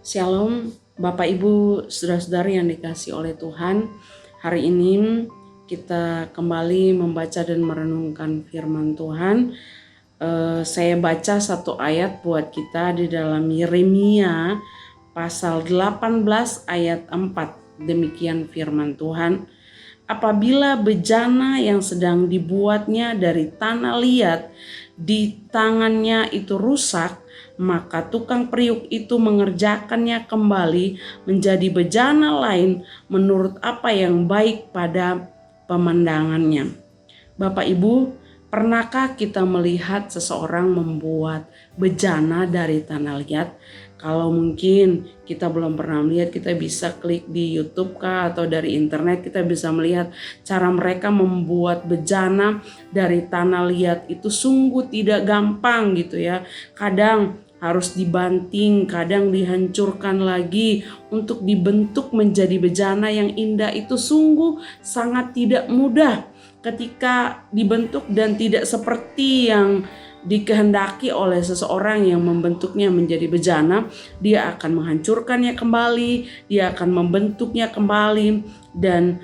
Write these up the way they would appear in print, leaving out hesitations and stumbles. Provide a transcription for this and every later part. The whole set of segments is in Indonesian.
Shalom, Bapak Ibu, saudara-saudari yang dikasihi oleh Tuhan. Hari ini kita kembali membaca dan merenungkan firman Tuhan. Saya baca satu ayat buat kita di dalam Yeremia pasal 18 ayat 4. Demikian firman Tuhan. Apabila bejana yang sedang dibuatnya dari tanah liat di tangannya itu rusak, maka tukang periuk itu mengerjakannya kembali menjadi bejana lain menurut apa yang baik pada pemandangannya. Bapak Ibu, pernahkah kita melihat seseorang membuat bejana dari tanah liat? Kalau mungkin kita belum pernah melihat, kita bisa klik di YouTube kah atau dari internet, kita bisa melihat cara mereka membuat bejana dari tanah liat itu sungguh tidak gampang gitu ya. Kadang harus dibanting, kadang dihancurkan lagi untuk dibentuk menjadi bejana yang indah. Itu sungguh sangat tidak mudah ketika dibentuk dan tidak seperti yang dikehendaki oleh seseorang yang membentuknya menjadi bejana. Dia akan menghancurkannya kembali, dia akan membentuknya kembali, dan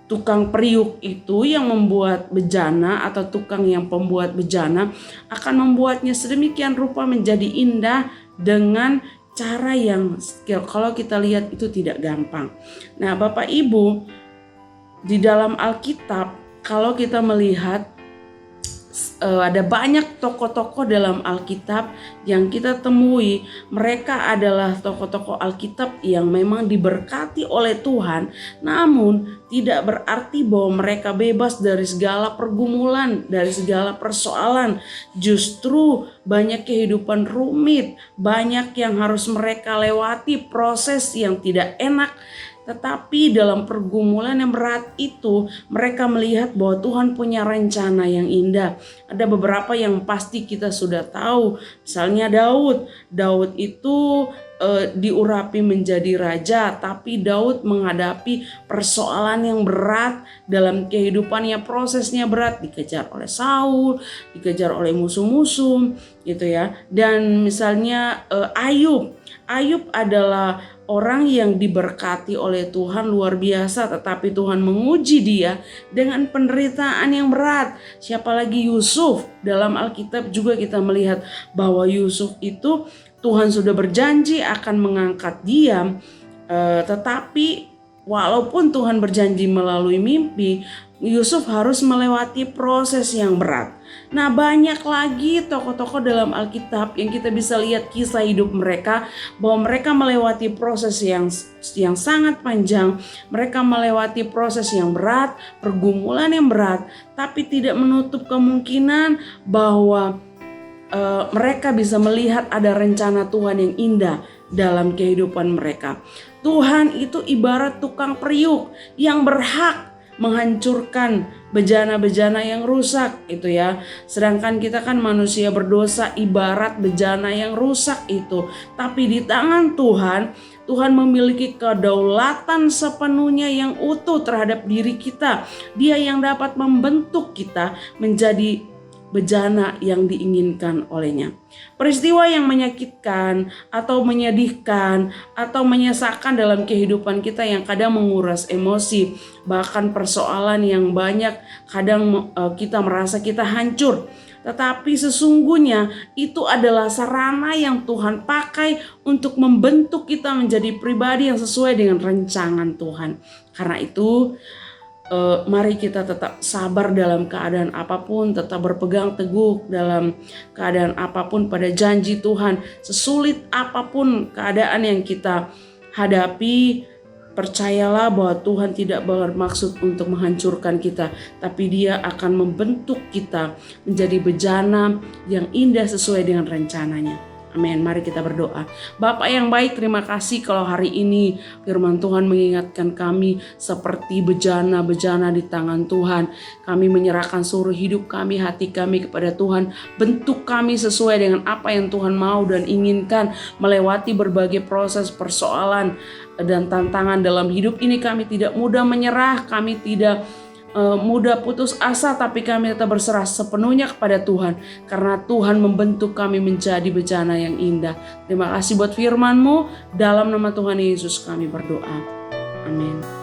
tukang periuk itu yang membuat bejana atau tukang yang pembuat bejana akan membuatnya sedemikian rupa menjadi indah dengan cara yang kalau kita lihat itu tidak gampang. Nah, Bapak Ibu, di dalam Alkitab kalau kita melihat ada banyak tokoh-tokoh dalam Alkitab yang kita temui. Mereka adalah tokoh-tokoh Alkitab yang memang diberkati oleh Tuhan, namun tidak berarti bahwa mereka bebas dari segala pergumulan, dari segala persoalan. Justru banyak kehidupan rumit, banyak yang harus mereka lewati, proses yang tidak enak. Tetapi dalam pergumulan yang berat itu mereka melihat bahwa Tuhan punya rencana yang indah. Ada beberapa yang pasti kita sudah tahu. Misalnya Daud itu diurapi menjadi raja, tapi Daud menghadapi persoalan yang berat dalam kehidupannya, prosesnya berat, dikejar oleh Saul, dikejar oleh musuh-musuh gitu ya. Dan misalnya Ayub adalah orang yang diberkati oleh Tuhan luar biasa, tetapi Tuhan menguji dia dengan penderitaan yang berat. Siapa lagi? Yusuf. Dalam Alkitab juga kita melihat bahwa Yusuf itu Tuhan sudah berjanji akan mengangkat dia, tetapi walaupun Tuhan berjanji melalui mimpi, Yusuf harus melewati proses yang berat. Nah, banyak lagi tokoh-tokoh dalam Alkitab yang kita bisa lihat kisah hidup mereka, bahwa mereka melewati proses yang sangat panjang, mereka melewati proses yang berat, pergumulan yang berat, tapi tidak menutup kemungkinan bahwa mereka bisa melihat ada rencana Tuhan yang indah dalam kehidupan mereka. Tuhan itu ibarat tukang periuk yang berhak menghancurkan bejana-bejana yang rusak itu ya. Sedangkan kita kan manusia berdosa ibarat bejana yang rusak itu. Tapi di tangan Tuhan, Tuhan memiliki kedaulatan sepenuhnya yang utuh terhadap diri kita. Dia yang dapat membentuk kita menjadi bejana yang diinginkan olehnya. Peristiwa yang menyakitkan atau menyedihkan atau menyesakan dalam kehidupan kita yang kadang menguras emosi, bahkan persoalan yang banyak kadang kita merasa kita hancur. Tetapi sesungguhnya itu adalah sarana yang Tuhan pakai untuk membentuk kita menjadi pribadi yang sesuai dengan rancangan Tuhan. Karena itu mari kita tetap sabar dalam keadaan apapun, tetap berpegang teguh dalam keadaan apapun pada janji Tuhan. Sesulit apapun keadaan yang kita hadapi, percayalah bahwa Tuhan tidak bermaksud untuk menghancurkan kita, tapi Dia akan membentuk kita menjadi bejana yang indah sesuai dengan rencananya. Amin. Mari kita berdoa. Bapa yang baik, terima kasih kalau hari ini firman Tuhan mengingatkan kami seperti bejana-bejana di tangan Tuhan. Kami menyerahkan seluruh hidup kami, hati kami kepada Tuhan. Bentuk kami sesuai dengan apa yang Tuhan mau dan inginkan, melewati berbagai proses persoalan dan tantangan dalam hidup ini. Kami tidak mudah menyerah, kami tidak mudah putus asa, tapi kami tetap berserah sepenuhnya kepada Tuhan, karena Tuhan membentuk kami menjadi bejana yang indah. Terima kasih buat firman-Mu. Dalam nama Tuhan Yesus kami berdoa. Amin.